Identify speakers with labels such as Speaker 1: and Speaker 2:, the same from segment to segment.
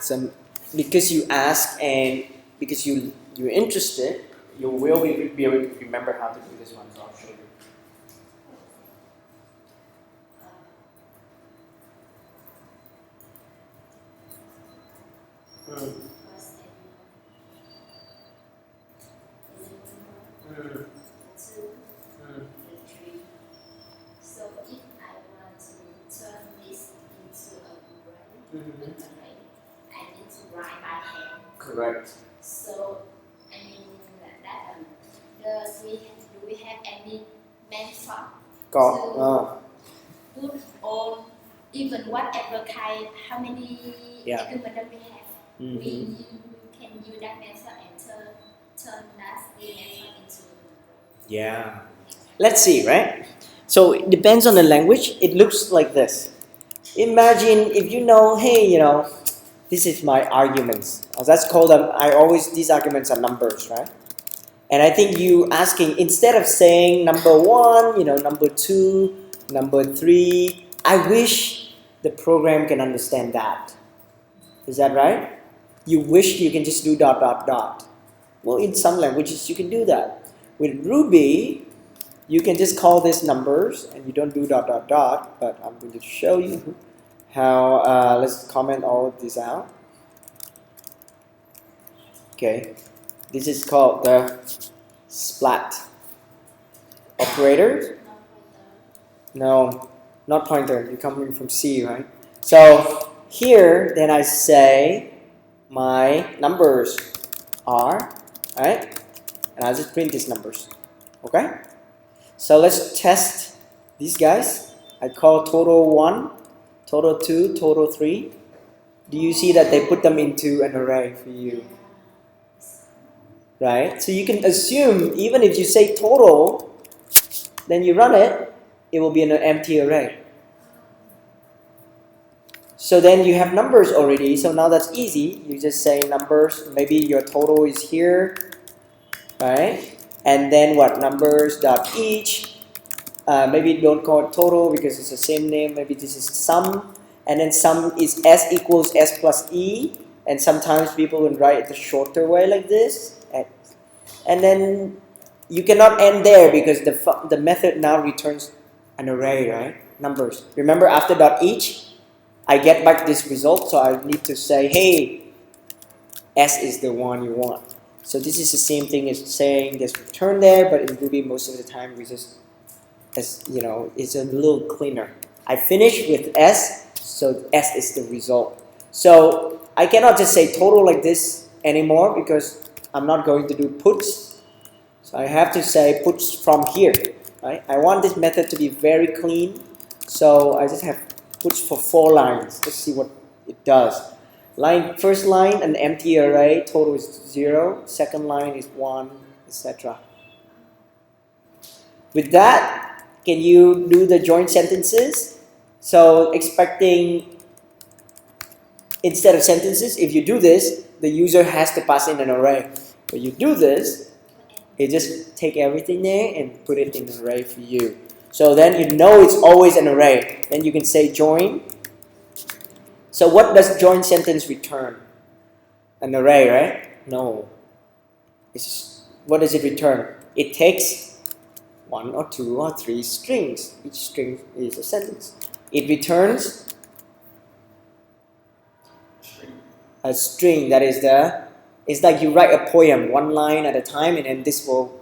Speaker 1: So because you ask and because you're interested, you will be able to remember how to do this one. So I'll show you.
Speaker 2: So if I want to turn this into a array, I need to write by hand.
Speaker 1: Correct.
Speaker 2: So I mean that do we have any method
Speaker 1: Got.
Speaker 2: to put all even whatever kind how many arguments that we have? We can use that method and turn that method into.
Speaker 1: Yeah. Let's see, right? So it depends on the language. It looks like this. Imagine if you know, hey, this is my arguments. That's called them. These arguments are numbers, right? And I think you asking instead of saying number 1, number 2, number 3. I wish the program can understand that. Is that right? You wish you can just do ... Well, in some languages you can do that. With Ruby, you can just call this numbers and you don't do ... But I'm going to show you how. Let's comment all of this out. Okay, this is called the splat operator. No, not pointer. You're coming from C, right? So here, then I say my numbers are, right? And I'll just print these numbers. Okay? So let's test these guys. I call total 1, total 2, total 3. Do you see that they put them into an array for you? Right? So you can assume even if you say total, then you run it, it will be in an empty array. So then you have numbers already. So now that's easy. You just say numbers. Maybe your total is here, right? And then what? Numbers dot each. Maybe don't call it total because it's the same name. Maybe this is sum. And then sum is s equals s plus e. And sometimes people will write it the shorter way like this. And then you cannot end there because the method now returns an array, right? Numbers. Remember after dot each, I get back this result, so I need to say, hey, S is the one you want. So this is the same thing as saying there's return there, but in Ruby most of the time we just, it's a little cleaner. I finish with S, so S is the result. So I cannot just say total like this anymore because I'm not going to do puts. So I have to say puts from here, right? I want this method to be very clean, so I just have puts for 4 lines. Let's see what it does. First line, an empty array, total is 0. Second line is 1, etc. With that, can you do the joint sentences? So expecting, instead of sentences, if you do this, the user has to pass in an array. But you do this, it just take everything there and put it in an array for you. So then you know it's always an array. Then you can say join. So what does join sentence return? An array, right? No. What does it return? It takes 1 or 2 or 3 strings. Each string is a sentence. It returns a string that is it's like you write a poem 1 line at a time and then this will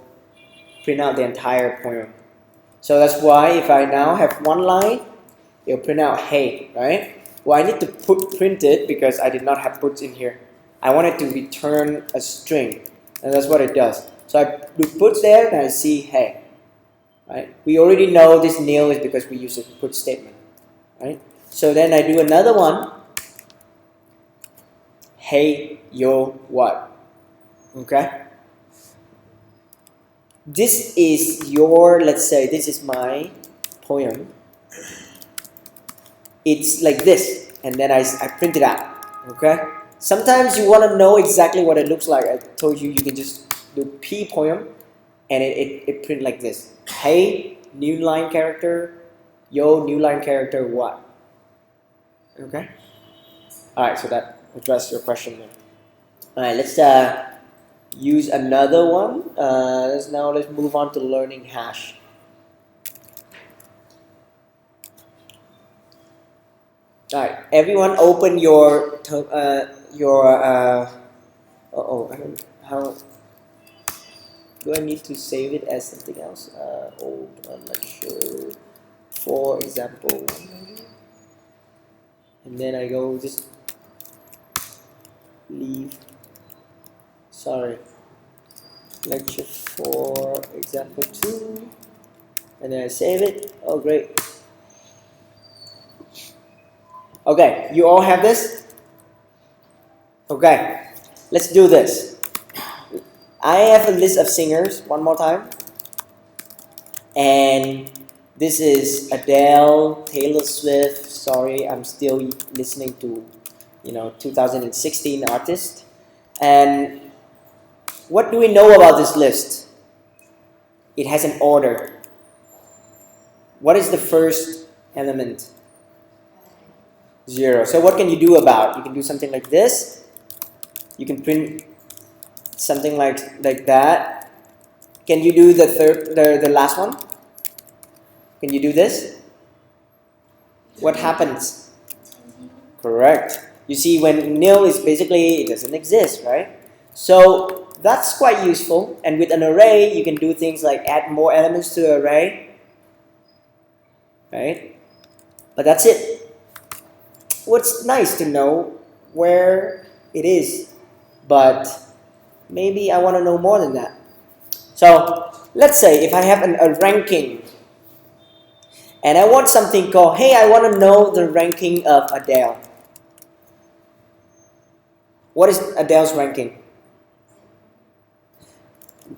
Speaker 1: print out the entire poem. So that's why if I now have 1 line, it'll print out hey, right? Well, I need to print it because I did not have puts in here. I wanted to return a string, and that's what it does. So I do puts there and I see hey, right? We already know this nil is because we use a put statement, right? So then I do another one. Hey, yo, what? Okay? This is your, let's say, this is my poem. It's like this, and then I print it out, okay? Sometimes you want to know exactly what it looks like. I told you can just do P poem, and it print like this. Hey, new line character, yo, new line character, what? Okay? Alright, so that address your question there. All right, let's use another one. Let's move on to learning hash. All right, everyone, open your I don't how. Do I need to save it as something else? I'm not sure. For example, and then I go just leave. Sorry. Lecture for example 2, and then I save it. Oh, great. Okay, you all have this? Okay, let's do this. I have a list of singers one more time. And this is Adele, Taylor Swift. Sorry, I'm still listening to, 2016 artists. And what do we know about this list? It has an order. What is the first element? 0. So what can you do about it? You can do something like this. You can print something like that. Can you do the last one? Can you do this? What happens? Correct. You see, when nil is basically, it doesn't exist, right? So that's quite useful. And with an array, you can do things like add more elements to the array, right? But that's it. What's nice to know where it is, but maybe I want to know more than that. So let's say if I have a ranking, and I want something called, hey, I want to know the ranking of Adele. What is Adele's ranking?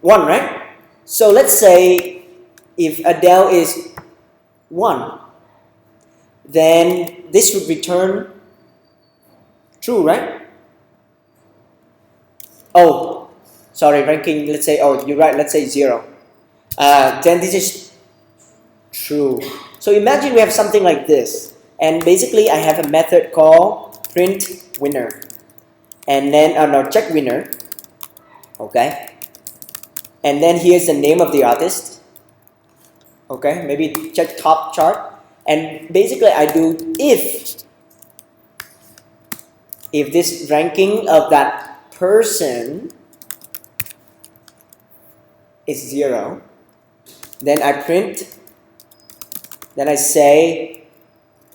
Speaker 1: 1, right? So let's say if Adele is 1, then this would return true, right? Oh, sorry, ranking, let's say, oh, you're right, let's say 0. Then this is true. So imagine we have something like this. And basically, I have a method called print winner. And then, no, check winner. Okay. And then here's the name of the artist. Okay, maybe check top chart. And basically, I do if this ranking of that person is 0, then I print, then I say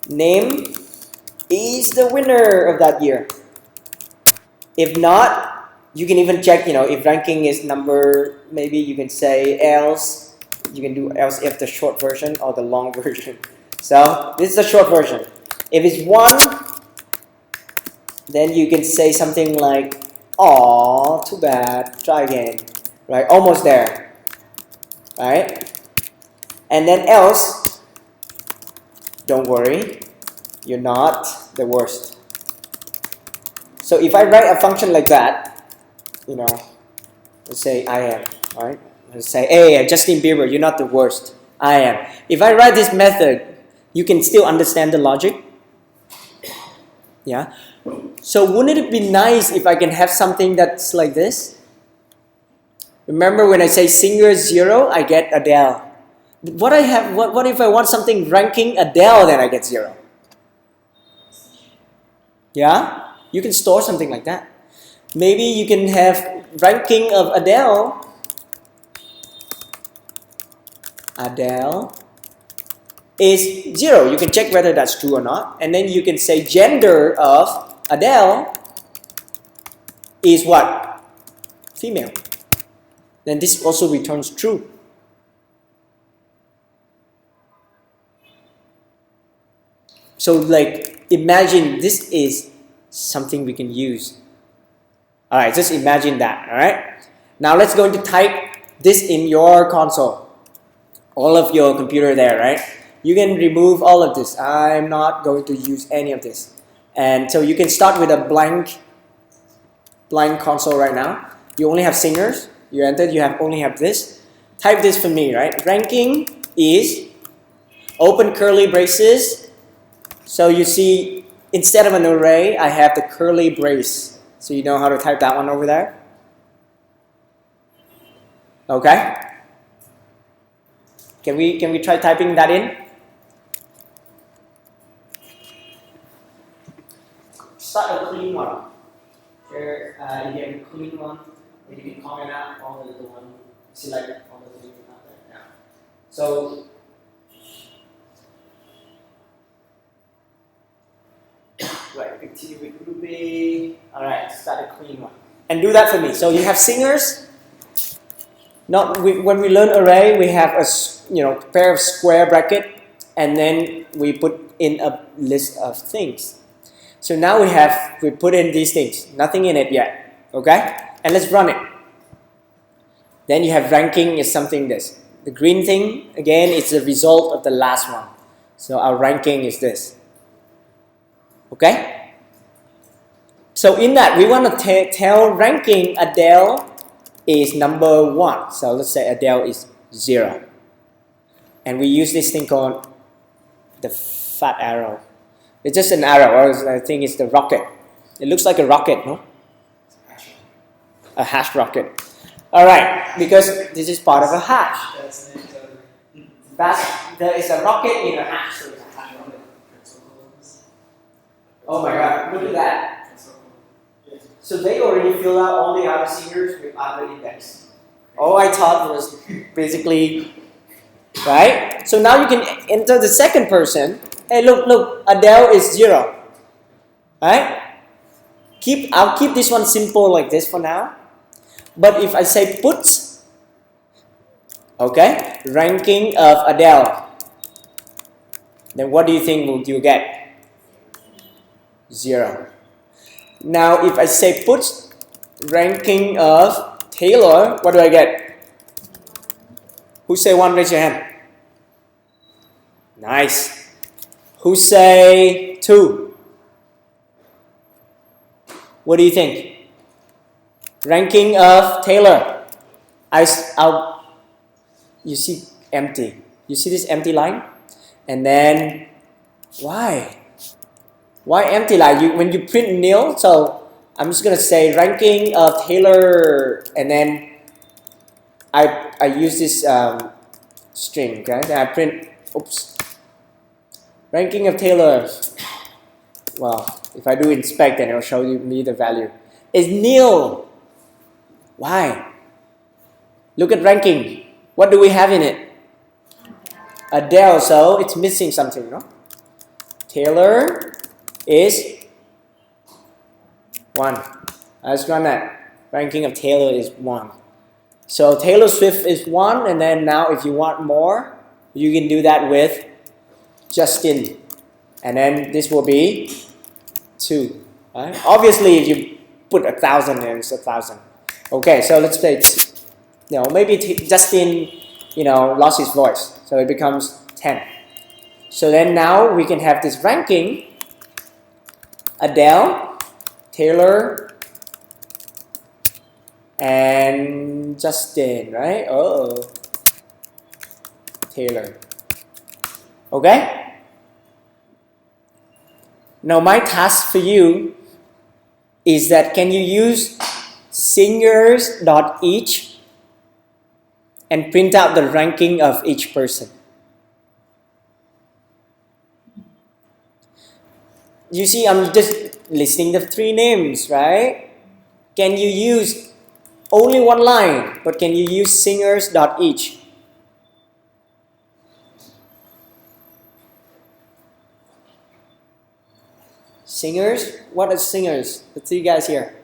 Speaker 1: name is the winner of that year. If not, you can even check, if ranking is number, maybe you can say else. You can do else if the short version or the long version. So this is the short version. If it's 1, then you can say something like, "Aw, too bad, try again." Right, almost there. Right? And then else, don't worry, you're not the worst. So if I write a function like that, let's say I am, right? Let's say, hey, Justin Bieber, you're not the worst. I am. If I write this method, you can still understand the logic. Yeah. So wouldn't it be nice if I can have something that's like this? Remember when I say singer 0, I get Adele. What if I want something ranking Adele, then I get 0? Yeah? You can store something like that. Maybe you can have ranking of Adele. Adele is 0. You can check whether that's true or not. And then you can say gender of Adele is what? Female. Then this also returns true. So like, imagine this is something we can use. Alright, just imagine that, alright? Now let's go to type this in your console. All of your computer there, right? You can remove all of this. I'm not going to use any of this. And so you can start with a blank console right now. You only have singers. You entered, you only have this. Type this for me, right? Ranking is, open curly braces. So you see instead of an array, I have the curly brace. So you know how to type that one over there? Okay. Can we try typing that in? Start a clean one. Share you get a clean one, and you can comment out all the one, select all the things out there now. So right, continue with group A. Alright, start a clean one. And do that for me. So you have singers. When we learn array, we have a pair of square bracket, and then we put in a list of things. So now we put in these things, nothing in it yet, okay? And let's run it. Then you have ranking is something this. The green thing, again, it's the result of the last one. So our ranking is this, okay? So in that, we want to tell ranking Adele is number 1. So let's say Adele is 0. And we use this thing called the fat arrow. It's just an arrow, or I think it's the rocket. It looks like a rocket, no? A hash rocket. Alright, because this is part of a hash. There is a rocket in a hash. So it's a hash rocket. Oh my god, look at that. So they already filled out all the other singers with other index. All I thought was basically, right? So now you can enter the second person. Hey, look, Adele is 0. Right? I'll keep this one simple like this for now. But if I say puts, okay, ranking of Adele, then what do you think will you get? 0. Now if I say puts, ranking of Taylor, what do I get? Who say 1, raise your hand. Nice. Who say 2? What do you think? Ranking of Taylor. You see empty. You see this empty line? And then, why? Why empty line? When you print nil, so I'm just going to say ranking of Taylor, and then I use this string, okay? Then I print, oops. Ranking of Taylor. Well, if I do inspect, then it'll show me the value. It's nil. Why? Look at ranking. What do we have in it? Adele, so it's missing something, no? Taylor is 1. Let's run that. Ranking of Taylor is 1. So Taylor Swift is 1, and then now if you want more, you can do that with Justin. And then this will be 2. Right? Obviously, if you put 1,000, then it's 1,000. Okay, so let's say, maybe Justin, lost his voice, so it becomes 10. So then now we can have this ranking: Adele, Taylor, and Justin, right? Oh, Taylor. Okay? Now my task for you is that can you use singers.each and print out the ranking of each person? You see, I'm just listing the 3 names, right? Can you use only one line, but can you use singers.each? Singers? What are singers? The 3 guys here.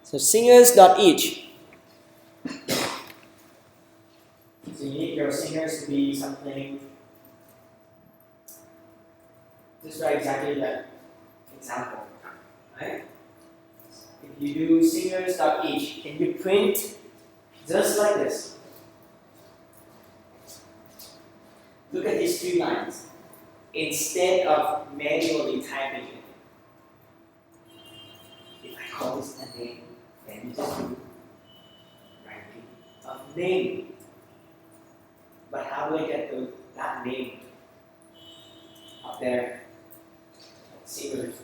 Speaker 1: So singers.each. So you need your singers to be something. Just write exactly that example, right? If you do singers.each, can you print just like this? Look at these 3 lines. Instead of manually typing it, if I call this a name, then you just do ranking of name. But how do I get that name up there? Let's Singers.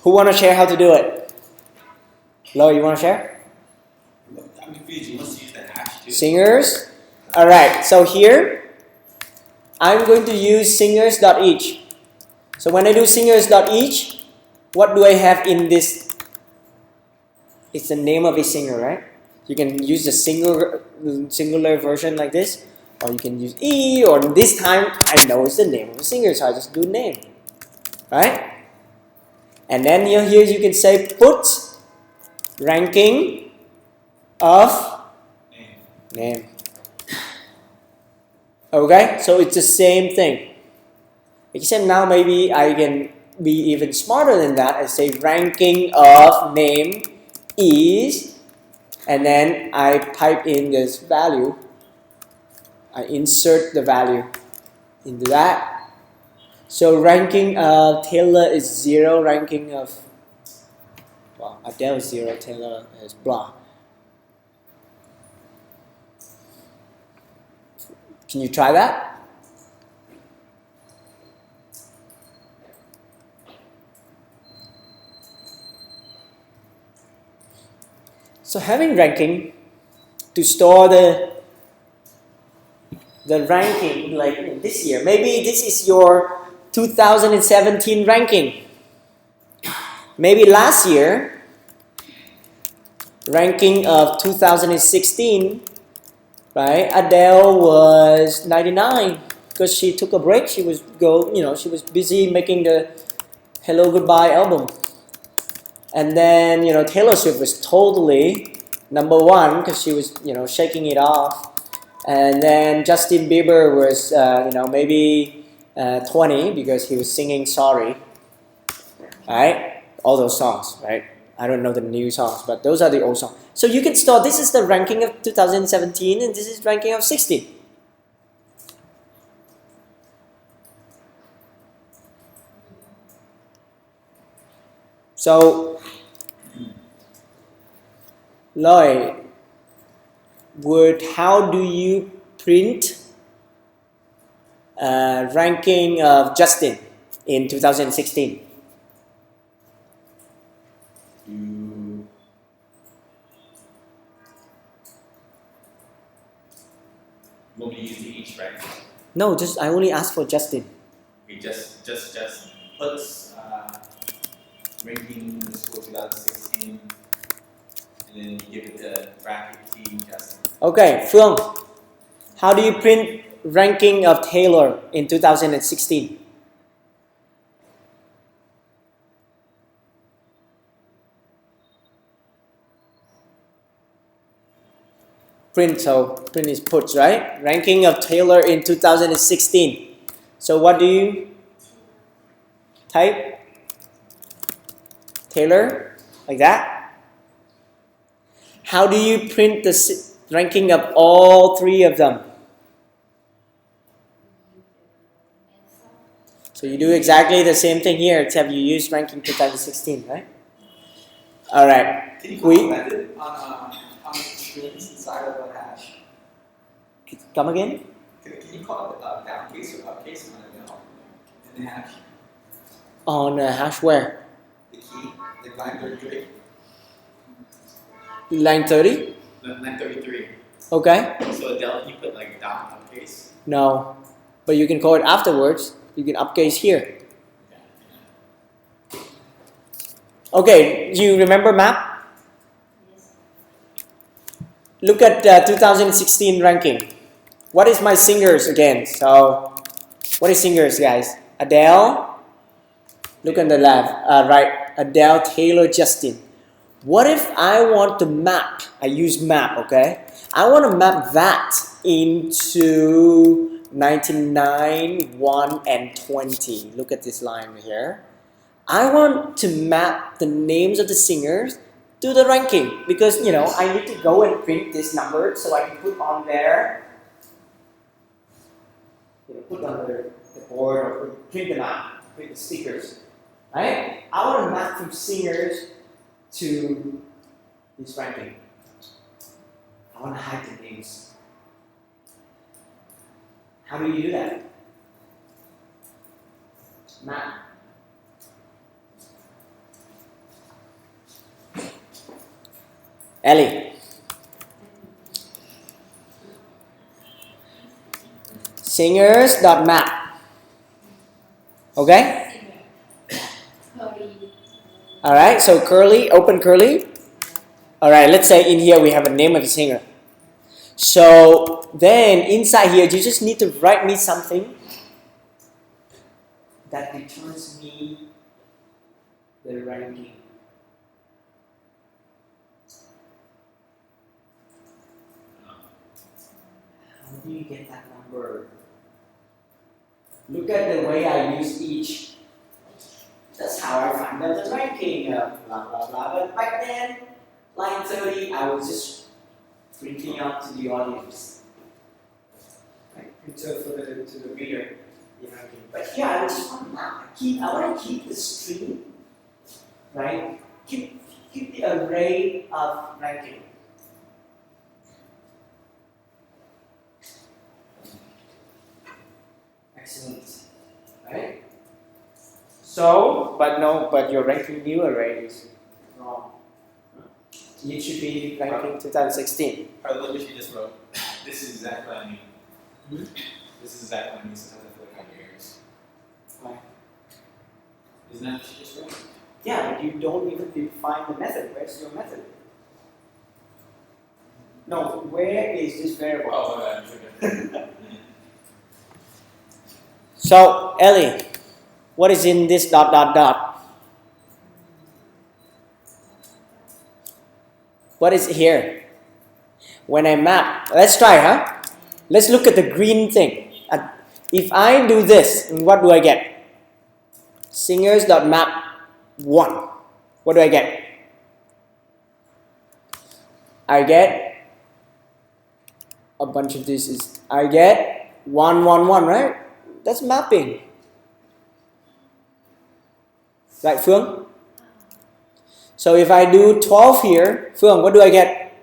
Speaker 1: Who want to share how to do it? Lo, you want to share?
Speaker 3: I'm confused. You must use the hash too.
Speaker 1: Singers. All right. So here, I'm going to use singers.each. So when I do singers.each, what do I have in this? It's the name of a singer, right? You can use the singular version like this, or you can use E, or this time I know it's the name of a singer, so I just do name, right? And then here you can say put ranking of name. Okay, so it's the same thing. Except now maybe I can be even smarter than that and say ranking of name is, and then I type in this value. I insert the value into that. So ranking of Taylor is 0, ranking of, well, Adele is 0, Taylor is blah. Can you try that? So having ranking to store the ranking, like this year, maybe this is your 2017 ranking. Maybe last year, ranking of 2016, right? Adele was 99 because she took a break. She was she was busy making the Hello Goodbye album. And then, Taylor Swift was totally number 1 because she was, shaking it off. And then Justin Bieber was, maybe 20 because he was singing Sorry. Right? All those songs, right? I don't know the new songs, but those are the old songs. So you can store, this is the ranking of 2017 and this is ranking of 16. So, Lloyd, how do you print ranking of Justin in 2016?
Speaker 3: You want me to use the each rank?
Speaker 1: No, I only asked for Justin.
Speaker 3: Okay, just puts ranking underscore 2016, and then you give it the bracket T Justin.
Speaker 1: Okay, Phương, how do you print ranking of Taylor in 2016? Print is puts, right? Ranking of Taylor in 2016. So what do you type? Taylor, like that. How do you print the ranking of all 3 of them? So you do exactly the same thing here, except you use ranking 2016, right? All right.
Speaker 3: Can you call a method on strings inside of a hash?
Speaker 1: Come again?
Speaker 3: Can you call it downcase or upcase in the hash?
Speaker 1: On hash where?
Speaker 3: The key, like line 33.
Speaker 1: Line 30?
Speaker 3: Line 33.
Speaker 1: Okay.
Speaker 3: So Adele, you put like down upcase?
Speaker 1: No. But you can call it afterwards. You can upcase here. Okay, do you remember map? Look at 2016 ranking. What is my singers again? So, what is singers, guys? Adele. Look on the left, right. Adele, Taylor, Justin. What if I want to map? I use map, okay? I want to map that into 99, 1, and 20. Look at this line here. I want to map the names of the singers to the ranking because, I need to go and print this number so I can put on there, put on the board or print them out, print the stickers, right? I want to map from singers to this ranking. I want to hide the names. How do you do that? map. Ellie. Singers.map. Okay? Alright, so curly, open curly. Alright, let's say in here we have a name of the singer. So then inside here you just need to write me something that returns me the ranking. How do you get that number? Look at the way I use each. That's how I find out the ranking. Blah blah blah. But back then, line 30, I was just printing out to the audience. Right? Printer for to the reader. But here I just want to map. I want to keep the stream, right? Keep the array of ranking. Excellent, right? So, but your ranking new array is wrong. It should be ranking 2016.
Speaker 3: Or look what you just wrote. This is exactly what I mean. This is exactly what I mean. Sometimes I feel like I'm errors.
Speaker 1: Why?
Speaker 3: Isn't that what you just wrote?
Speaker 1: Yeah, but you don't even define the method. Where's your method? No, where is this variable?
Speaker 3: Oh, okay.
Speaker 1: So, Ellie, what is in this dot dot dot? What is here? When I map, let's try, huh? Let's look at the green thing. If I do this, what do I get? Singers.map1. What do I get? I get a bunch of this. I get 1 1 1, right? That's mapping. Right, Phương? So if I do 12 here, Phương, what do I get?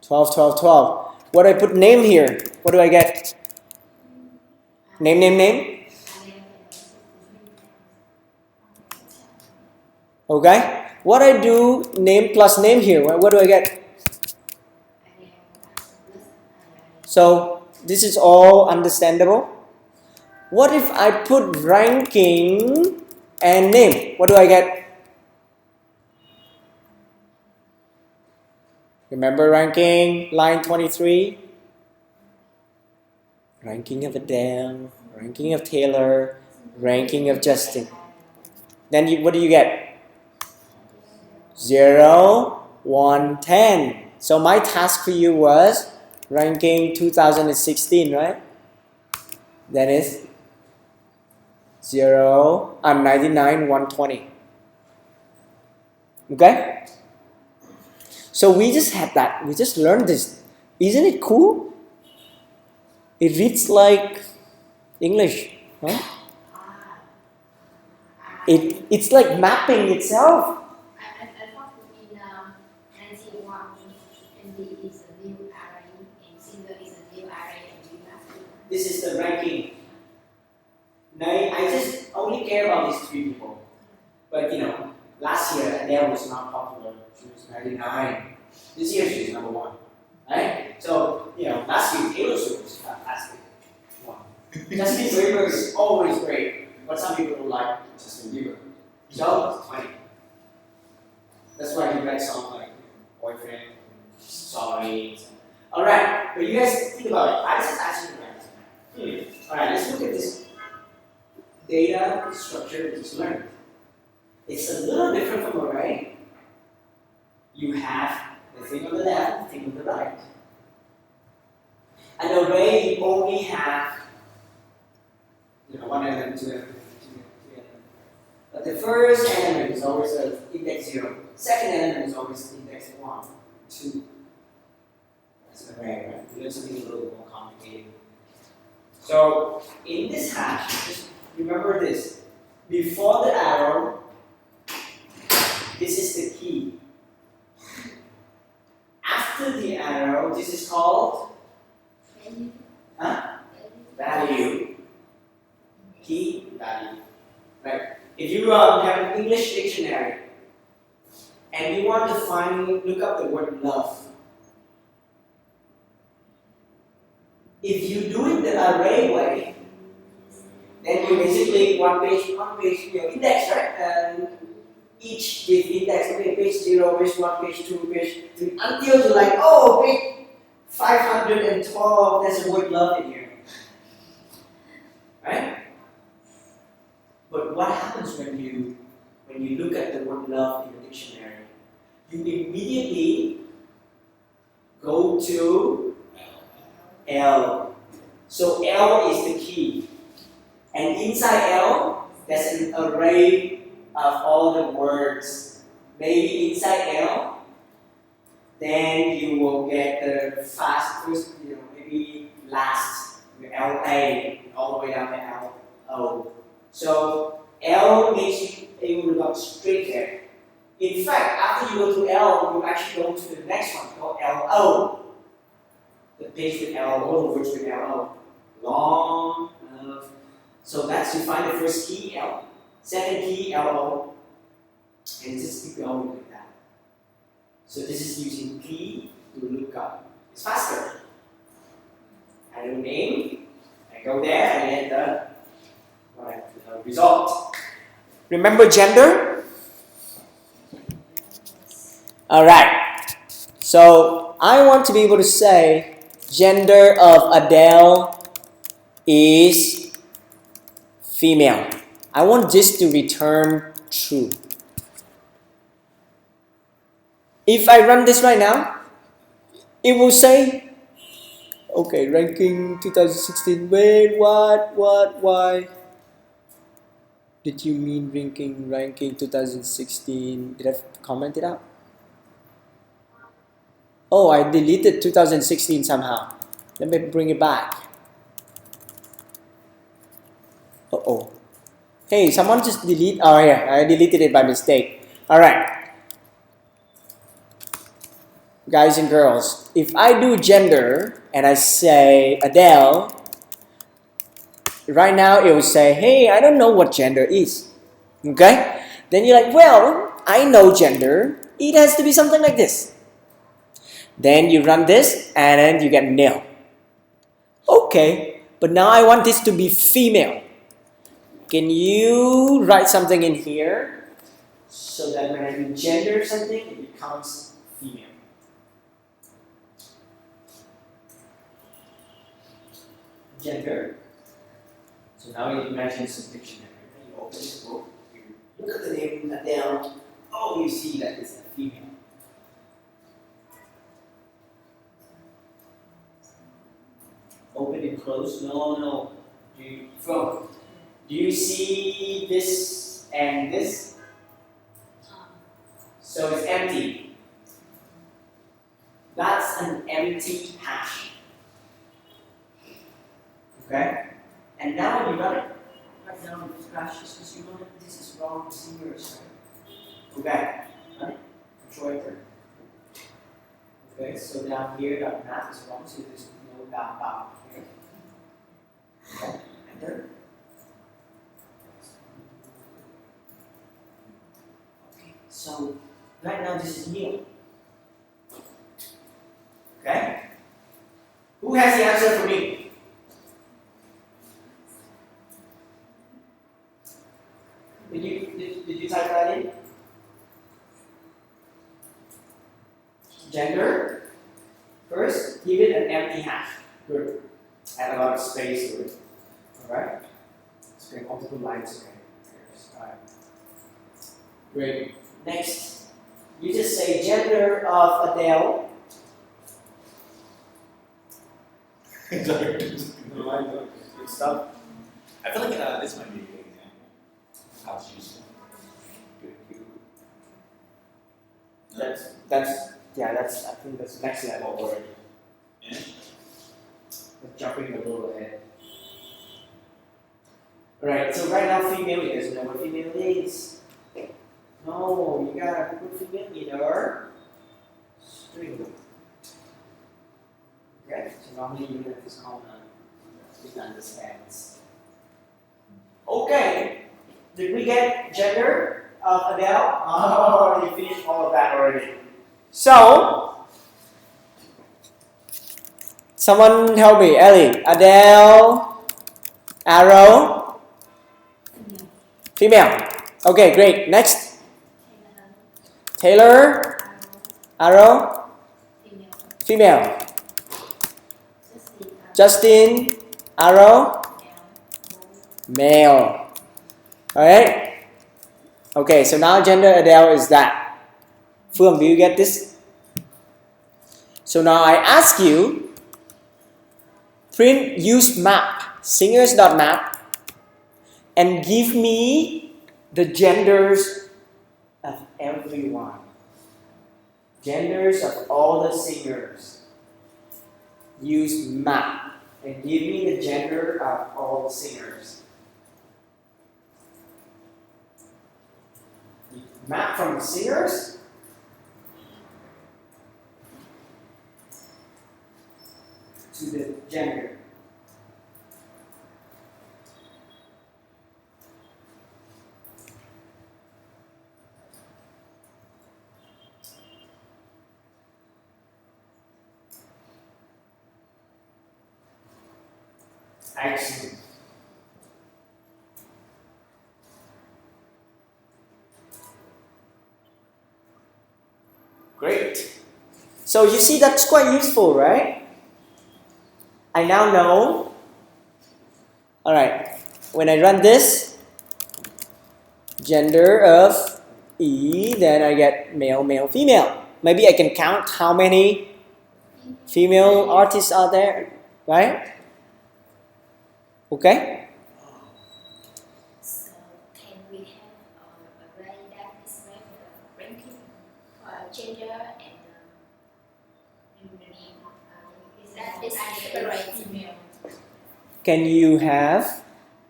Speaker 1: 12, 12, 12. What do I put name here? What do I get? Name. Okay. What I do name plus name here, what do I get? So this is all understandable. What if I put ranking and name? What do I get? Remember ranking, line 23? Ranking of Adele, ranking of Taylor, ranking of Justin. Then what do you get? 0, 1, 10. So my task for you was ranking 2016, right? That is 99, 120. Okay? So we just had that. We just learned this. Isn't it cool? It reads like English. Huh? It's like mapping itself.
Speaker 2: I thought in 91 MD is a new array and singer is a new array and you have to.
Speaker 1: This is the ranking. Now, I just only care about these 3 people. But last year Adele was not popular. She was 99. This year she's number 1. Right? So, last year Taylor Swift was fantastic. Wow. Justin Bieber is always great, but some people don't like Justin Bieber. So, 20. That's why he writes songs like Boyfriend, Sorry. Alright, but you guys think about it. I just asked you to write. Alright, let's look at this data structure we just learned. It's a little different from array. You have the thing on the left, the thing on the right. An array, you only have 1 element, 2 element, 2 element. But the first element is always index 0. Second element is always index 1, 2. That's an array, right? We learn something a little bit more complicated. So in this hash, just remember this. Before the arrow, this is the key. After the arrow, this is called? Huh? value, key value. Right? If you have an English dictionary and you want to look up the word love, if you do it the array way, then you basically one page, your index, right? And each give index, okay, page 0, page 1, page 2, page 3, until you're like, oh, page 512, there's the word love in here. Right? But what happens when you look at the word love in the dictionary? You immediately go to L. So L is the key. And inside L, there's an array of all the words. Maybe inside L, then you will get the first, maybe last, L A, all the way down to L O. So L makes you able to go straight there. In fact, after you go to L, you actually go to the next one called L O. The page with L, all the words with L O. Long. So that's you find the first key L, second key L O, and just keep going like that. So this is using key to look up. It's faster. I do name, I go there and get the result. Remember gender? Alright. So I want to be able to say gender of Adele is female. I want this to return true. If I run this right now, it will say, okay, ranking 2016, wait, what, why? Did you mean ranking 2016? Did I comment it out? Oh, I deleted 2016 somehow. Let me bring it back. Uh-oh. Hey, someone just delete. Oh, yeah, I deleted it by mistake. All right. Guys and girls, if I do gender and I say Adele, right now it will say, hey, I don't know what gender is. Okay? Then you're like, well, I know gender. It has to be something like this. Then you run this and then you get nil. Okay, but now I want this to be female. Can you write something in here so that when I do gender something, it becomes female? Gender. So now you imagine some dictionary. You open this book, you look at the name Adele. Oh, you see that it's a female. Open and close. No. Do you see this and this? So it's empty. That's an empty hash. Okay? And now when you run it, write down this hash just because you know that this is wrong, seniors. Okay? Run it. Control enter. Okay, so down here, math is wrong, so there's no dot here. Okay, enter. Okay, so right now this is new. Okay? Who has the answer for me? Did you type that in? Gender. First, give it an empty hash. Good. Add a lot of space to it. Alright? Let's create multiple lines again. Alright. Great. Next, you just say gender of Adele.
Speaker 3: Good stuff. I feel like this might be a good example of how to use it.
Speaker 1: I think that's next level already.
Speaker 3: Yeah.
Speaker 1: Let's jumping a little ahead. Alright, so right now female, you guys know what female is. No, you gotta put female in our string. Okay, so normally you have this called it understands. Okay, did we get gender of Adele? Oh, you finished all of that already. So, someone help me, Ellie. Adele, arrow, female. Okay, great. Next, Taylor, arrow, female. Justin, arrow, male. Alright? Okay, so now gender Adele is that. Phương, do you get this? So now I ask you, print use map, singers.map, and give me the genders of everyone. Genders of all the singers. Use map and give me the gender of all the singers. Map from the singers to the gender. Excellent. Great. So you see that's quite useful, right? I now know. Alright, when I run this, gender of E, then I get male, male, female. Maybe I can count how many female artists are there, right? Okay?
Speaker 2: So can we have an array that displays the ranking for gender and that is separate female?
Speaker 1: Can you have?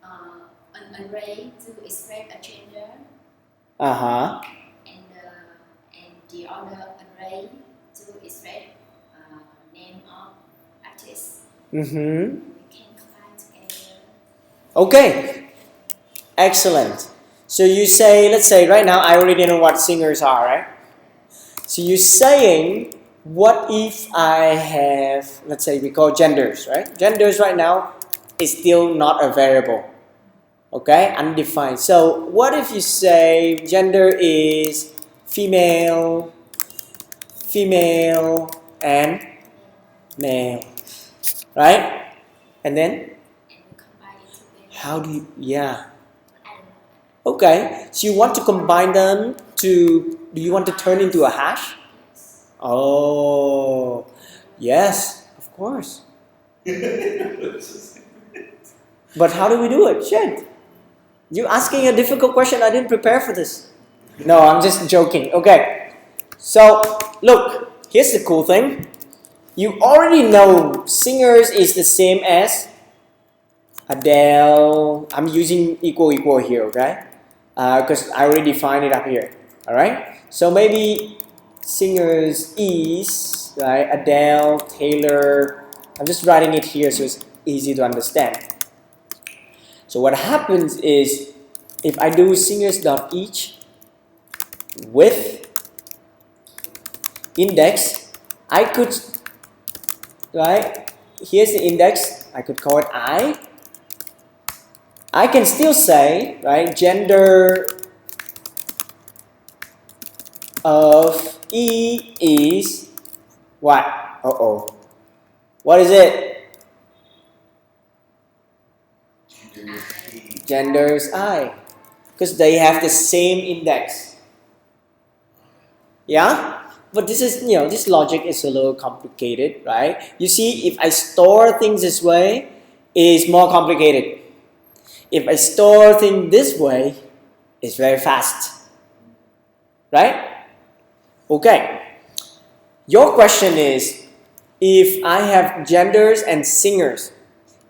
Speaker 2: An array to express a gender
Speaker 1: Uh-huh.
Speaker 2: and the other array to express name of artist.
Speaker 1: Mm-hmm.
Speaker 2: We can combine together.
Speaker 1: Okay. Excellent. So you say, let's say right now I already know what singers are, right? So you're saying, what if I have, let's say we call genders, right? Genders right now is still not a variable. Okay, undefined. So what if you say gender is female, female, and male, right? And then
Speaker 2: And we combine it together.
Speaker 1: how do you, yeah.
Speaker 2: I don't know.
Speaker 1: Okay, so you want to combine them to, do you want to turn into a hash?
Speaker 2: Yes.
Speaker 1: Oh, yes, of course. But how do we do it? Shit. You asking a difficult question, I didn't prepare for this. No, I'm just joking. Okay, so look, here's the cool thing. You already know singers is the same as Adele. I'm using equal here, okay? Because I already defined it up here. Alright? So maybe singers is, right? Adele, Taylor. I'm just writing it here so it's easy to understand. So what happens is, if I do singers.each with index, I could, right? Here's the index. I could call it I. I can still say, right, gender of E is what? Uh-oh. What is it? Gender is I. Because they have the same index. Yeah? But this is, this logic is a little complicated, right? You see, if I store things this way, it's more complicated. If I store things this way, it's very fast. Right? Okay. Your question is, if I have genders and singers,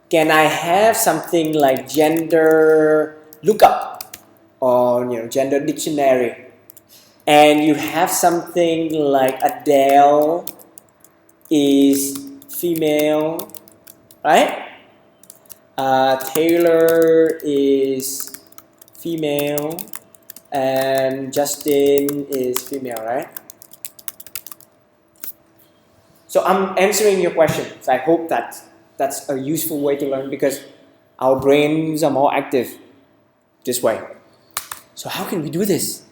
Speaker 1: can I have something like gender lookup or gender dictionary? And you have something like Adele is female, right? Taylor is female and Justin is female, right? So I'm answering your question. So I hope that that's a useful way to learn because our brains are more active this way. So how can we do this?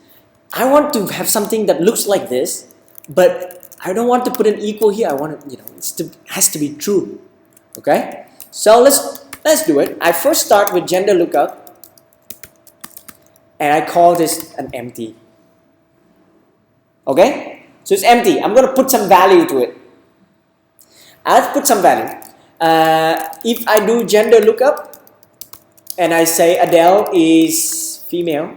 Speaker 1: I want to have something that looks like this, but I don't want to put an equal here. I want it, it has to be true. Okay? So let's do it. I first start with gender lookup, and I call this an empty. Okay? So it's empty. I'm going to put some value to it. I'll put some value. If I do gender lookup, and I say Adele is female,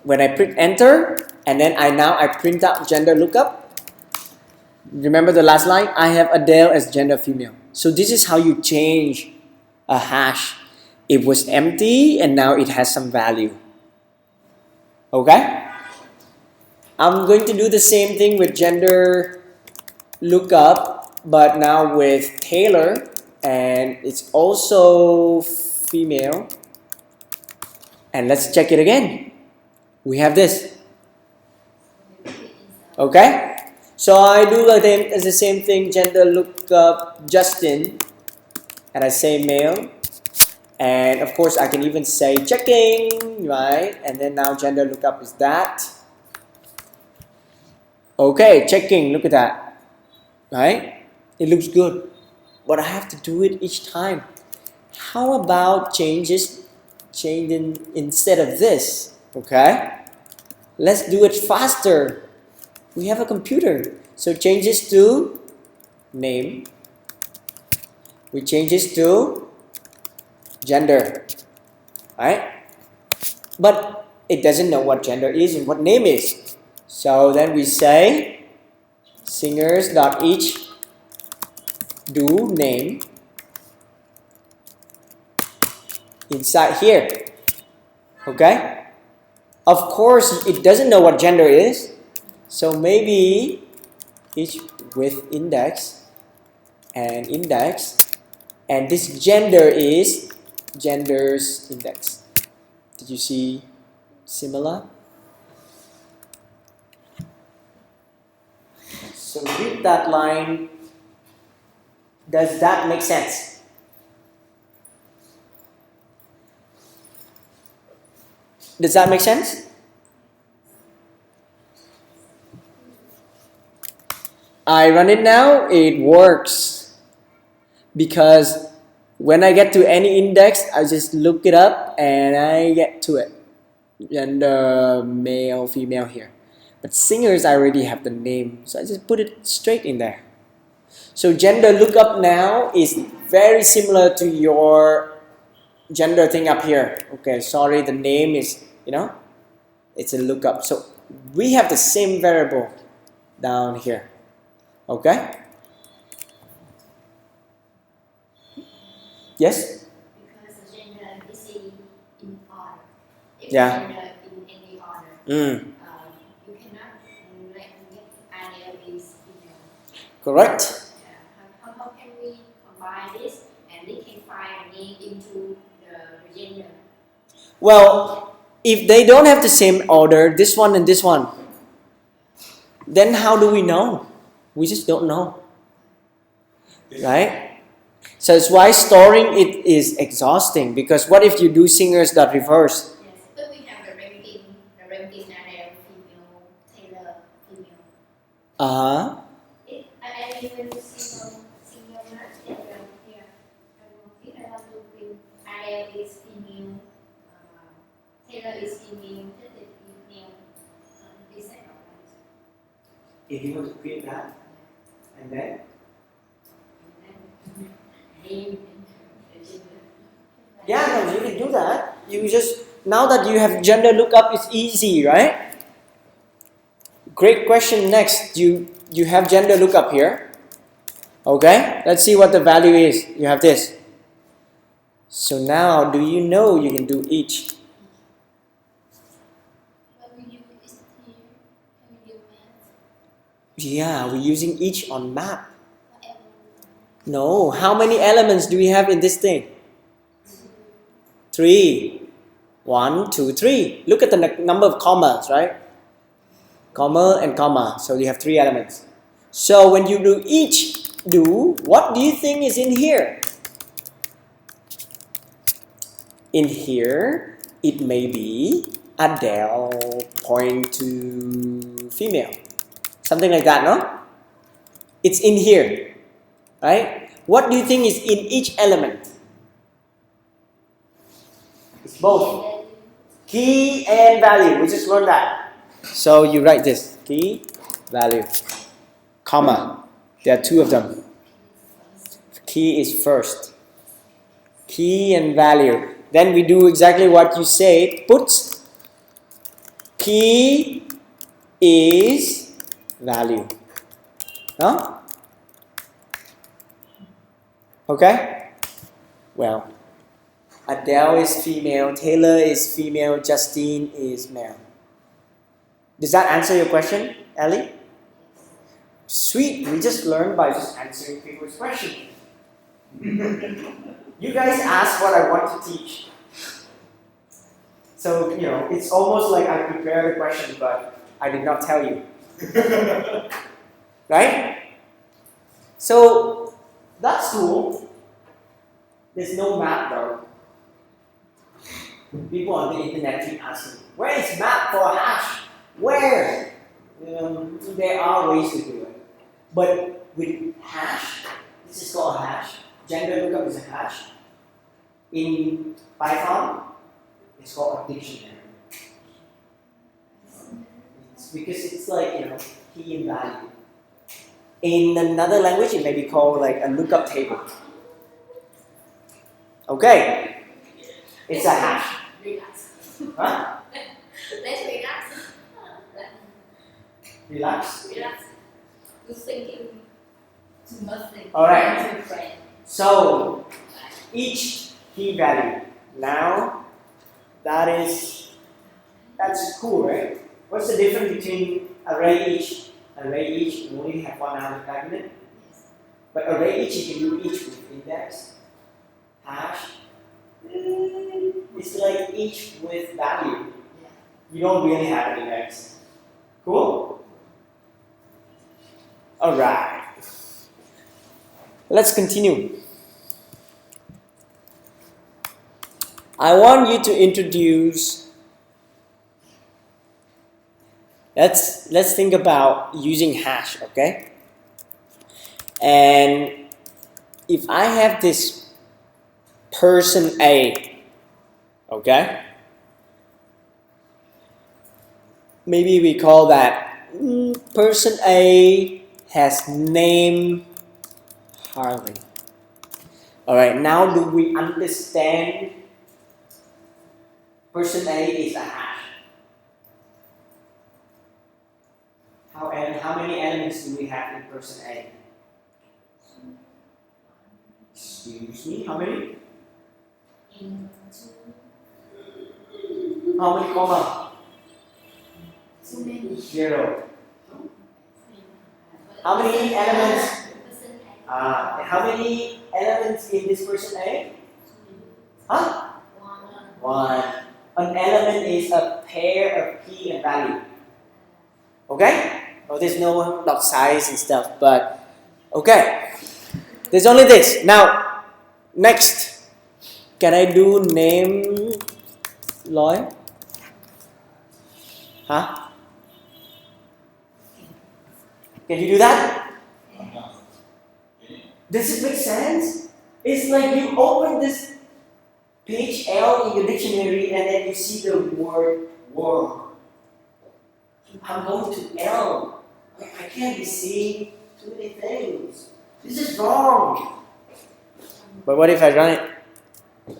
Speaker 1: when I print enter, and then I print out gender lookup. Remember the last line? I have Adele as gender female. So this is how you change a hash. It was empty and now it has some value. Okay? I'm going to do the same thing with gender lookup, but now with Taylor, and it's also female. And let's check it again. We have this. Okay? So I do the same thing, gender lookup Justin, and I say male. And of course I can even say checking, right? And then now gender lookup is that. Okay, checking, look at that. Right? It looks good. But I have to do it each time. How about changing instead of this? Okay? Let's do it faster. We have a computer. So changes to name. We changes to gender. Right? But it doesn't know what gender is and what name is. So then we say singers.each do name inside here. Okay? Of course, it doesn't know what gender is. So maybe each with index and index, and this gender is gender's index. Did you see similar? So read that line. Does that make sense? Does that make sense? I run it now, it works. Because when I get to any index, I just look it up and I get to it. Gender, male, female here. But singers, I already have the name, so I just put it straight in there. So gender lookup now is very similar to your gender thing up here. Okay, sorry, the name is, it's a lookup. So we have the same variable down here. Okay? Yes?
Speaker 2: Because the gender is in order. If
Speaker 1: Yeah.
Speaker 2: gender in any order, you cannot let Adele is female.
Speaker 1: Correct.
Speaker 2: Yeah. How can we combine this and we can find a name into the gender?
Speaker 1: Well, if they don't have the same order, this one and this one, then how do we know? We just don't know. Right? So that's why storing it is exhausting, because what if you do singers.reverse?
Speaker 2: Yes, but we have the ranking Adele female, Taylor female.
Speaker 1: Uh-huh.
Speaker 2: I even single match Taylor here. I want to print Adele is female, Taylor is female, that is female. This set of lines.
Speaker 1: If you want to create that, and then? Yeah, no, you can do that. You just, now that you have gender lookup, it's easy, right? Great question next. You have gender lookup here. Okay, let's see what the value is. You have this. So now, do you know you can do each?
Speaker 2: What we do is here, can we do math?
Speaker 1: Yeah, we're using each on map.
Speaker 2: Whatever.
Speaker 1: No. How many elements do we have in this thing? 3. 1, 2, 3. Look at the number of commas, right? Comma and comma. So you have 3 elements. So when you do each do, what do you think is in here? In here, it may be Adele point to female. Something like that, no? It's in here, right? What do you think is in each element? It's both key and value. We just learned that. So you write this, key, value, comma. There are 2 of them. Key is first. Key and value. Then we do exactly what you say. Put key is value. No? Okay? Well, Adele is female, Taylor is female, Justine is male. Does that answer your question, Ellie? Sweet, we just learned by just answering people's questions. You guys asked what I want to teach. So, it's almost like I prepared the question, but I did not tell you. Right? So, that's cool. There's no map though. People on the internet keep asking, where is map for a hash? Where? There are ways to do it. But with hash, this is called a hash. Gender lookup is a hash. In Python, it's called a dictionary. It's because it's like, key and value. In another language, it may be called like a lookup table. Okay. It's a hash.
Speaker 2: Relax.
Speaker 1: Huh?
Speaker 2: Let's relax.
Speaker 1: Relax.
Speaker 2: Relax. You're thinking too much.
Speaker 1: Alright. So, each key value. Now, that's cool, right? What's the difference between array each? Array each, you only have 1 argument. But array each, you can do each with index. Hash. It's like each with value. You don't really have an index. Cool? Alright. Let's continue. I want you to introduce. Let's think about using hash, okay? And if I have this person A, okay? Maybe we call that person A has name Harley. Alright, now do we understand person A is a hash? How many elements do we have in person A? Excuse me, how many? How many comma?
Speaker 2: Too many.
Speaker 1: 0. How many elements? How many elements in this person A? Huh? 1. An element is a pair of key and value. Okay? Oh, there's no dot size and stuff, but okay. There's only this. Now, next. Can I do name Lloyd? Huh? Can you do that? Does it make sense? It's like you open this page L in your dictionary and then you see the word world. I'm going to L. I can't be seeing too many things. This is wrong. But what if I run it?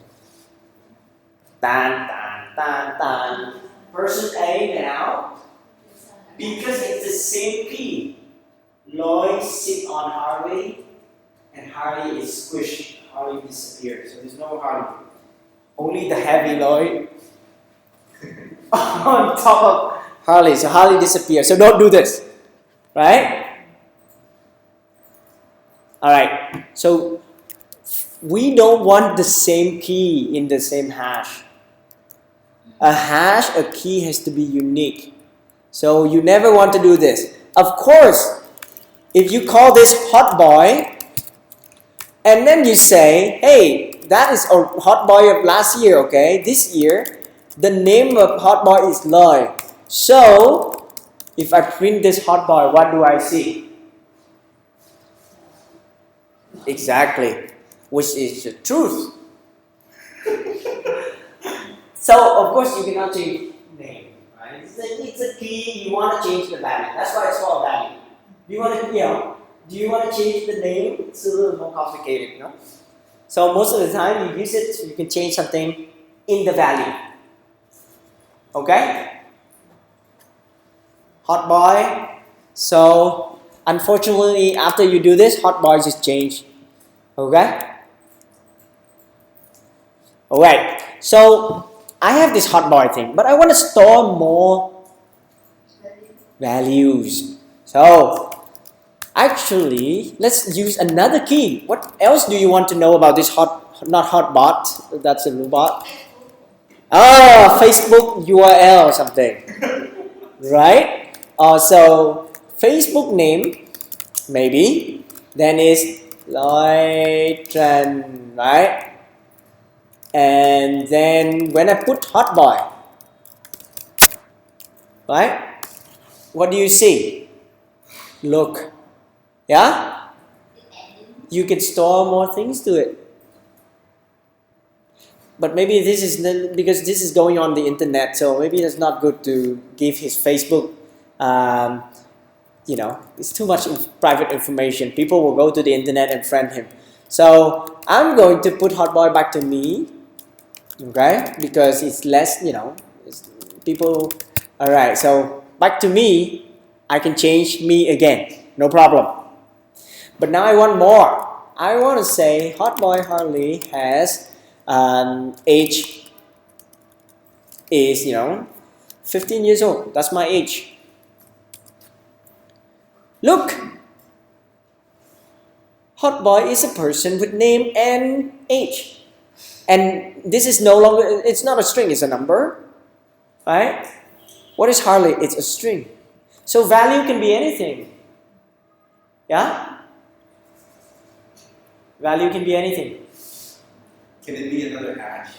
Speaker 1: Tan, tan, tan, tan. Person A now, because it's the same P. Lloyd sit on Harley, and Harley is squished. Harley disappeared. So there's no Harley. Only the heavy Lloyd on top of Harley. So Harley disappears. So don't do this. Right? Alright, so we don't want the same key in the same hash. A key has to be unique. So you never want to do this. Of course, if you call this hot boy, and then you say, hey, that is a hot boy of last year, okay? This year, the name of hot boy is Loy. So, if I print this hot boy, what do I see? Exactly, which is the truth. So, of course, you cannot change name, right? It's a key, you want to change the value. That's why it's called value. Do you want to, do you want to change the name? It's a little more complicated, no? So most of the time you use it, so you can change something in the value. Okay? Hot boy. So unfortunately, after you do this, hot boy just change. Okay? Alright. So I have this hot boy thing, but I want to store more values. So actually, let's use another key. What else do you want to know about this not hot bot, that's a robot. Ah, Facebook URL or something. Right? So Facebook name, maybe, then is Lloydran, right? And then when I put hot boy, right? What do you see? Look. Yeah? You can store more things to it. But maybe this is because this is going on the internet, so maybe it's not good to give his Facebook. It's too much private information. People will go to the internet and friend him. So I'm going to put hot boy back to me, okay? Because it's less, people. All right, so back to me. I can change me again, no problem. But now I want more. I want to say hot boy Harley has age is 15 years old. That's my age. Look, hot boy is a person with name and age, and this is no longer. It's not a string. It's a number, right? What is Harley? It's a string. So value can be anything. Yeah. Value can be anything.
Speaker 3: Can it be another hash?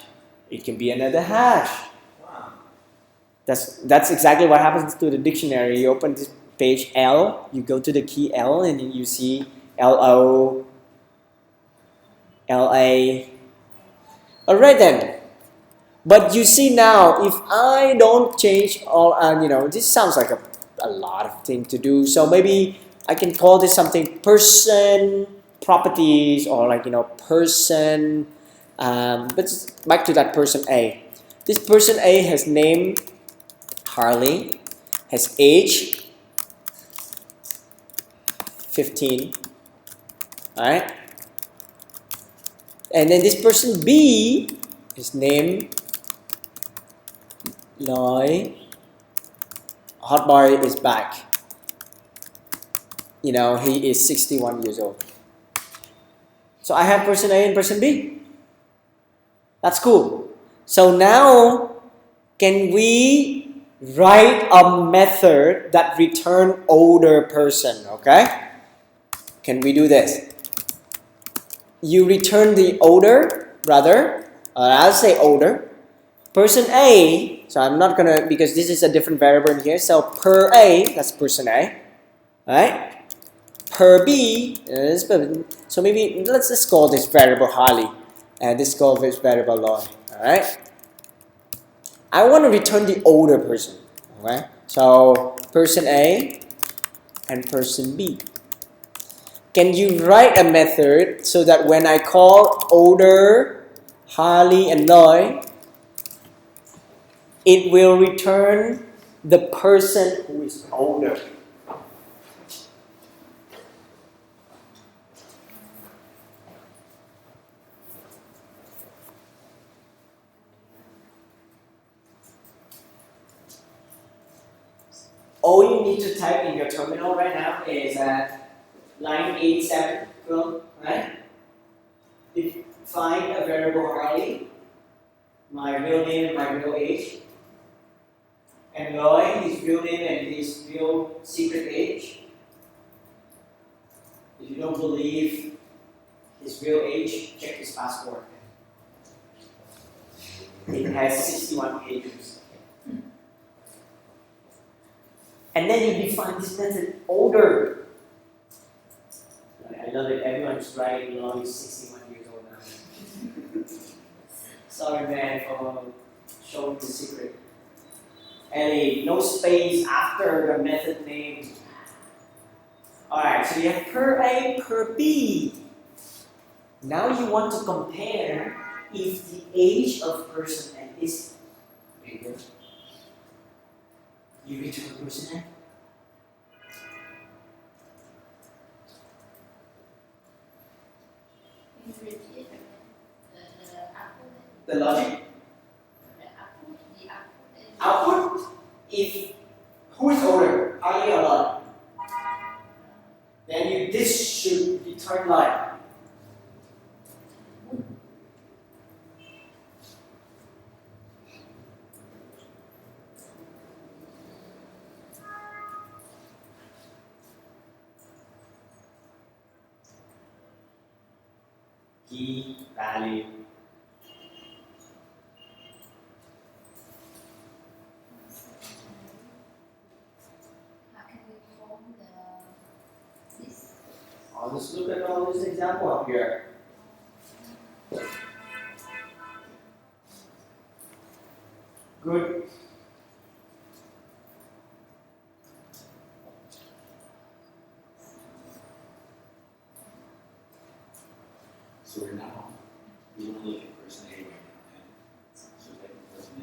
Speaker 1: It can be another hash.
Speaker 3: Wow.
Speaker 1: That's exactly what happens to the dictionary. You open this page L, you go to the key L, and then you see LO, LA. Alright then. But you see now, if I don't change all, this sounds like a lot of things to do. So maybe I can call this something person properties, or person. But back to that person A. This person A has name Harley, has age 15, alright? And then this person B, his name Loy, hot boy is back. He is 61 years old. So I have person A and person B. That's cool. So now, can we write a method that return older person? Okay? Can we do this? You return the older brother. I'll say older. Person A. So I'm not gonna, because this is a different variable in here. So per A, that's person A. Alright? Per B is, so maybe let's just call this variable Harley. And this call this variable Loy. Alright? I want to return the older person. Okay? So person A and person B. Can you write a method so that when I call older Harley and Loy, it will return the person who is older? All you need to type in your terminal right now is line 87 Well, right? If find a variable Harley, my real name and my real age, and Roy, his real name and his real secret age. If you don't believe his real age, check his passport. It has 61 pages. And then you define this method order. I love it. Everyone's writing law is 61 years old now. Sorry, man, for showing the secret. Ellie, no space after the method name. Alright, so you have per A, per B. Now you want to compare if the age of person A is bigger. You return person A.
Speaker 2: You repeat the output.
Speaker 1: The logic
Speaker 2: The output.
Speaker 1: output, if who is older, Ali or Lon, then this should return like key value.
Speaker 2: How can we form this?
Speaker 1: I'll just look at all this example up here. Good.
Speaker 3: So we're now, we want to look at person A right now. Okay? So type in person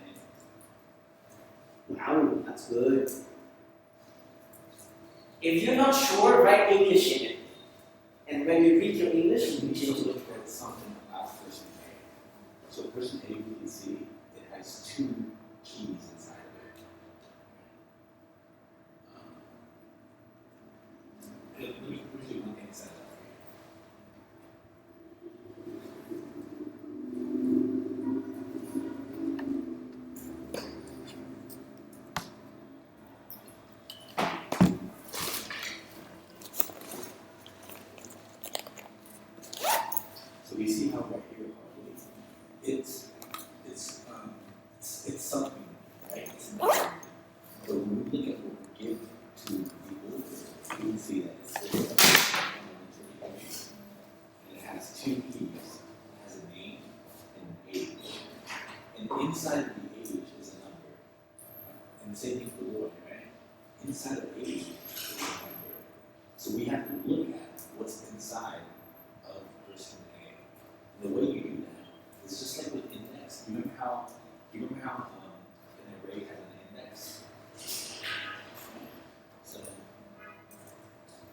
Speaker 3: A.
Speaker 1: Wow, that's good. If you're not sure, write English in it. And when you read your English, you
Speaker 3: We
Speaker 1: change
Speaker 3: need to
Speaker 1: it.
Speaker 3: look at something about person A. So person A, we can see it has two keys inside of it. Let me do one thing inside of it. So we see how right here, it's something, right? It's nothing. But when we look at what we give to the older, we can see that it's and it has two keys. It has a name and an age. And inside of the age is a number. And the same thing for Lloyd, right? Inside of age is a number. So we have to look at what's inside of person A. The way you do that is just like with index. Do you remember how an array has an index?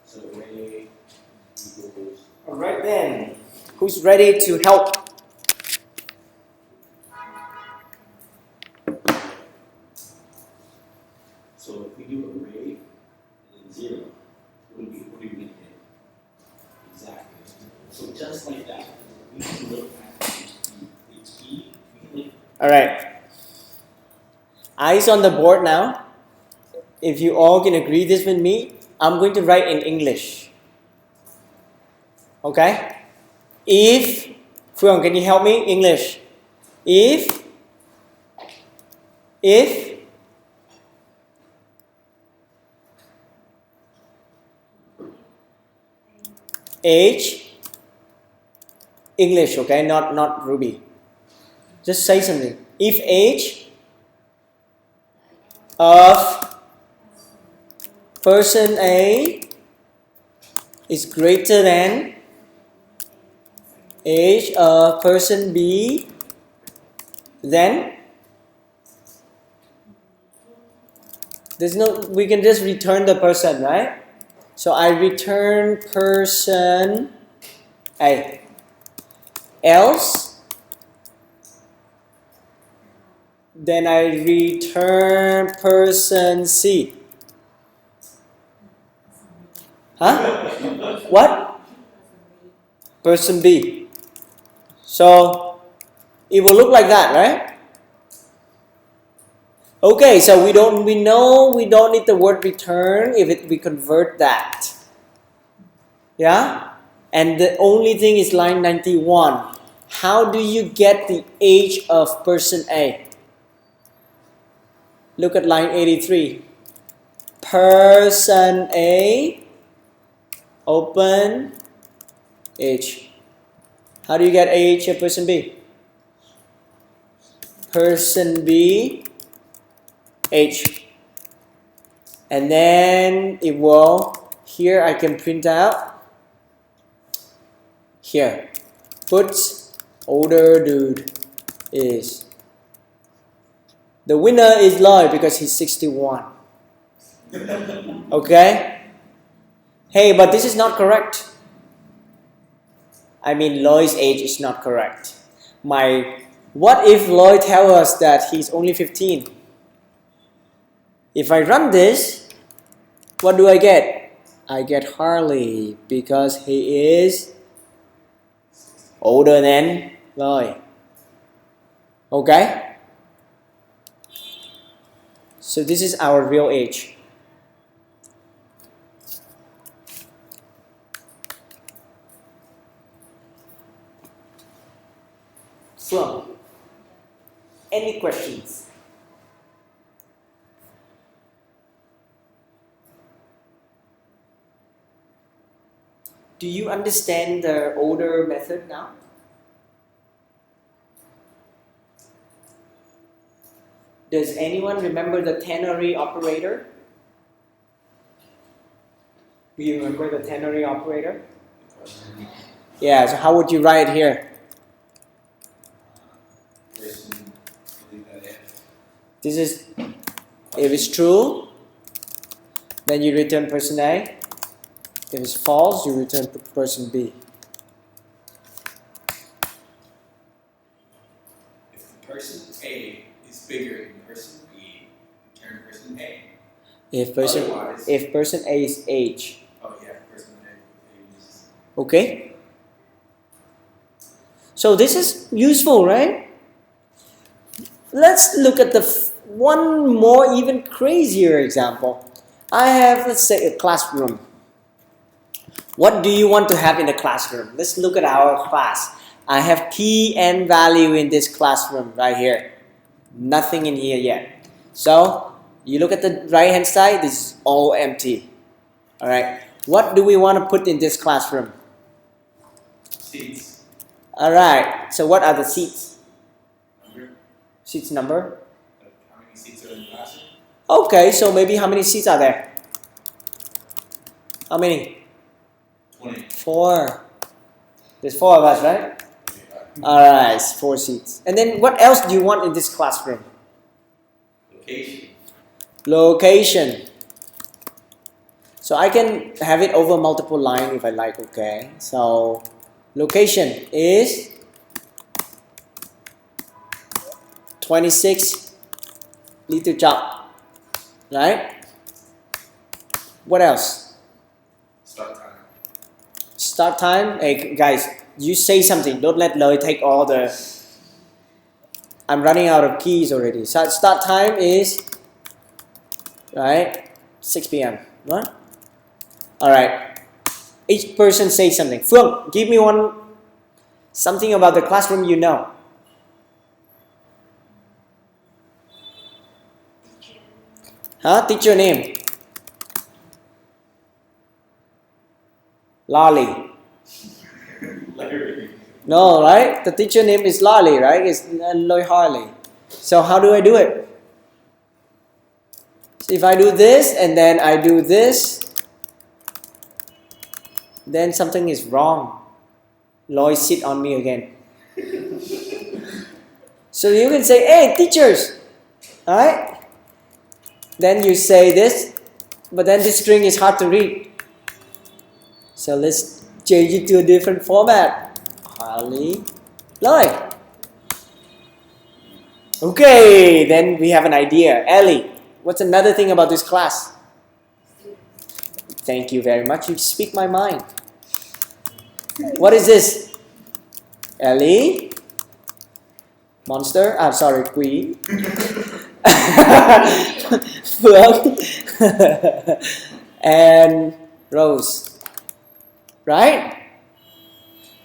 Speaker 3: So array equals.
Speaker 1: Alright then. Who's ready to help?
Speaker 3: So if we do array and then 0, what are you going to get? Exactly. So just like that, we can look at the key. We can look.
Speaker 1: Alright. Eyes on the board now. If you all can agree this with me, I'm going to write in English. Okay? If, Phương, can you help me? English. If age, English, okay? Not Ruby. Just say something. If age of person A is greater than age of person B, then we can just return the person, right? So I return person A. Else, then I return person C. Huh? What? person B. So it will look like that, right? Okay, so we know we don't need the word return if we convert that. Yeah? And the only thing is line 91. How do you get the age of person A? Look at line 83. Person A, open, age. How do you get age of person B? Person B, age. And then it will, here I can print out, here, put older dude is. The winner is Lloyd because he's 61. Okay? Hey, but this is not correct. I mean, Lloyd's age is not correct. What if Lloyd tells us that he's only 15? If I run this, what do I get? I get Harley because he is older than Lloyd. Okay? So this is our real age. So, any questions? Do you understand the order method now? Does anyone remember the ternary operator? Do you remember the ternary operator? Yeah, so how would you write it here? This is, if it's true, then you return person A. If it's false, you return person B.
Speaker 3: If the person A is bigger than person B, return person A.
Speaker 1: If person A is age.
Speaker 3: Oh yeah, person A is.
Speaker 1: Okay? So this is useful, right? Let's look at the one more even crazier example. I have, let's say, a classroom. What do you want to have in the classroom? Let's look at our class. I have key and value in this classroom right here. Nothing in here yet. So you look at the right hand side, this is all empty. Alright. What do we want to put in this classroom?
Speaker 3: Seats.
Speaker 1: Alright. So what are the seats?
Speaker 3: Number.
Speaker 1: Seats number?
Speaker 3: How many seats are in the classroom?
Speaker 1: Okay, so maybe how many seats are there? How many?
Speaker 3: 20.
Speaker 1: 4. There's 4 of us, right? Alright, 4 seats. And then what else do you want in this classroom?
Speaker 3: Location.
Speaker 1: Location. So I can have it over multiple lines if I like, okay? So location is 26 Little Chop, right? What else?
Speaker 3: Start time.
Speaker 1: Start time. Hey guys, you say something. Don't let Lloyd take all the. I'm running out of keys already. So start time is right 6 p.m. Right? All right. Each person say something. Phương, give me something about the classroom you know. Huh? Teacher name. Lolly.
Speaker 3: Larry.
Speaker 1: No, right? The teacher name is Lolly, right? It's Lloyd Harley. So how do I do it? So if I do this and then I do this, then something is wrong. Lloyd sit on me again. So you can say, hey, teachers. Alright? Then you say this, but then this string is hard to read. So let's change it to a different format. Harley, Lloyd. Okay, then we have an idea. Ellie, what's another thing about this class? Thank you very much. You speak my mind. What is this? Ellie, monster. I'm sorry, queen. Phượng, and Rose. Right?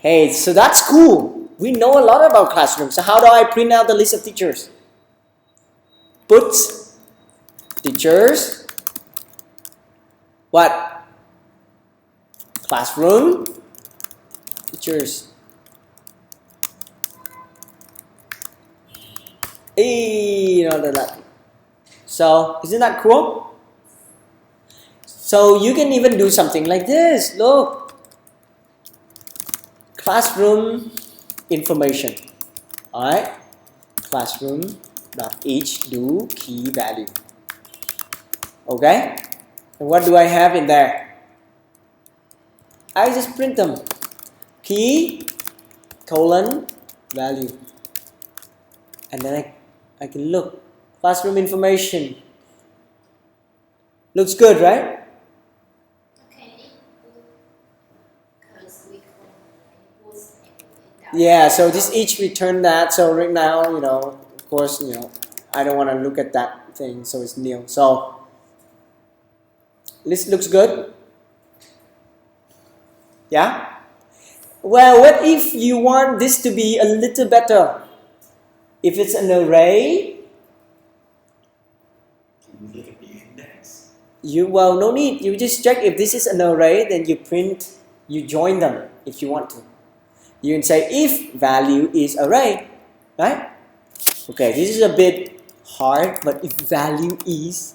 Speaker 1: Hey, so that's cool. We know a lot about classroom. So how do I print out the list of teachers? Put teachers. What? Classroom. Teachers. That. So isn't that cool? So you can even do something like this. Look. Classroom information. Alright. Classroom dot each do key value. Okay? And what do I have in there? I just print them. Key colon value. And then I can look. Classroom information. Looks good, right? Yeah, so this each return that. So right now, of course, I don't want to look at that thing, so it's new. So this looks good. Yeah? Well, what if you want this to be a little better? If it's an array,
Speaker 3: Look at the index.
Speaker 1: no need. You just check if this is an array, then you join them if you want to. You can say if value is array, right? Okay, this is a bit hard, but if value is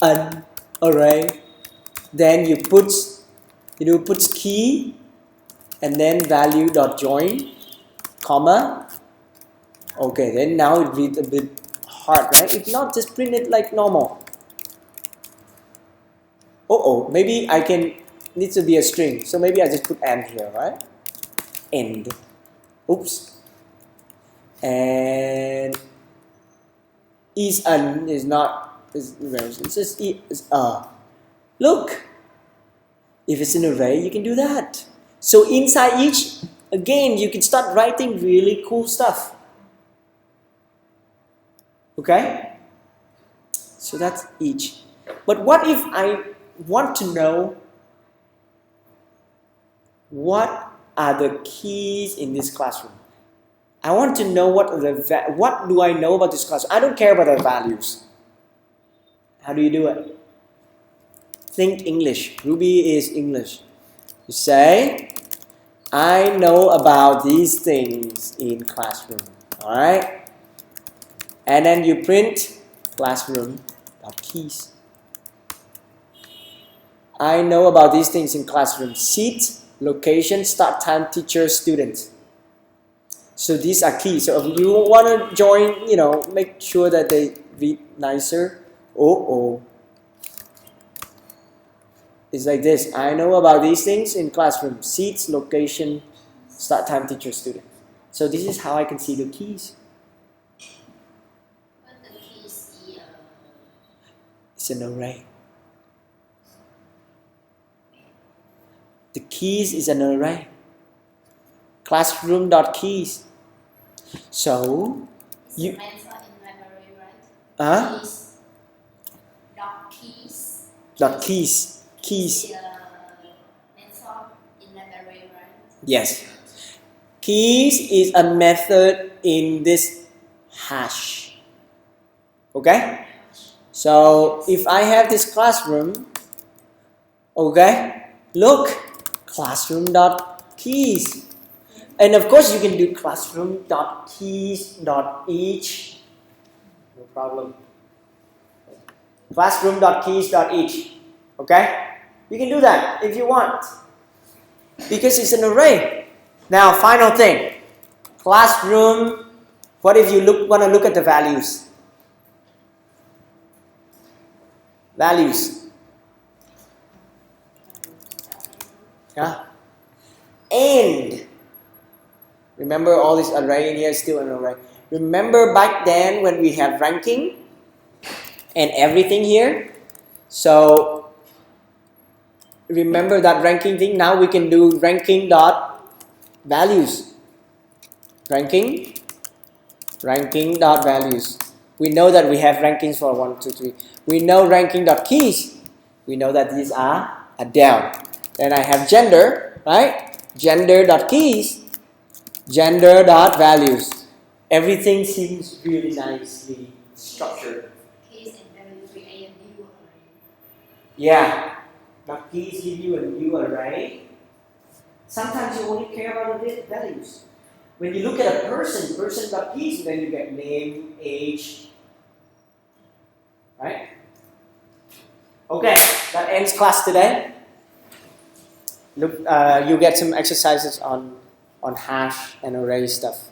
Speaker 1: an array, then you put key and then value dot join, comma. Okay, then now it reads a bit hard, right? If not, just print it like normal. Maybe needs to be a string, so maybe I just put and here, right? End. Oops. And is an is not is it's just is look. If it's an array, you can do that. So inside each, again, you can start writing really cool stuff. Okay? So that's each. But what if I want to know what are the keys in this classroom? I want to know what do I know about this classroom? I don't care about the values. How do you do it? Think English. Ruby is English. You say, I know about these things in classroom. Alright? And then you print classroom.keys. I know about these things in classroom. Seat, location, start time, teacher, student. So these are keys. So if you want to join, make sure that they read nicer. It's like this. I know about these things in classroom. Seats, location, start time, teacher, student. So this is how I can see the keys.
Speaker 2: But the keys
Speaker 1: It's an array. The keys is an array. Classroom.keys. So you
Speaker 2: in library, right? Keys.
Speaker 1: Keys. Keys.
Speaker 2: In library, right?
Speaker 1: Yes. Keys is a method in this hash. Okay? So if I have this classroom, okay, look, classroom.keys. And of course you can do classroom.keys.each. No problem. Classroom.keys.each. Okay? You can do that if you want. Because it's an array. Now, final thing. Classroom. What if you want to look at the values? Values. Yeah. And remember all this array in here is still an array. Remember back then when we have ranking and everything here? So remember that ranking thing. Now we can do ranking dot values. Ranking dot values. We know that we have rankings for 1, 2, 3. We know ranking dot keys. We know that these are down. Then I have gender, right? Gender dot keys, gender dot values. Everything seems really nicely structured.
Speaker 2: Keys and values with A and U already.
Speaker 1: Yeah. Dot keys give you a new array. Sometimes you only care about the values. When you look at a person dot keys, then you get name, age, right? Okay, that ends class today. Look, you get some exercises on hash and array stuff.